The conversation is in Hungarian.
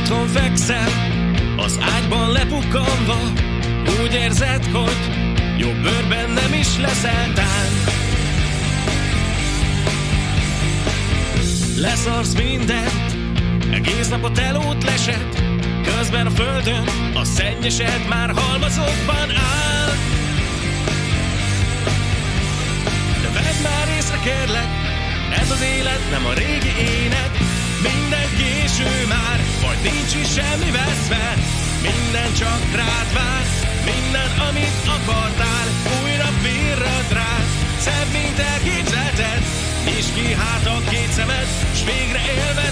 Otthon fekszel, az ágyban lepukkanva, úgy érzed, hogy jobb bőrben nem is leszel tán. Leszarsz mindent, egész nap a telót lesed, közben a földön a szennyesed már halmazokban áll. De vedd már észre kérlek, ez az élet nem a régi ének. Minden késő már, vagy nincs is semmi veszve. Minden csak rád vár, minden amit akartál újra virrad rád. Szebb mint elképzelted, nyisd ki hát a két szemed, s végre élve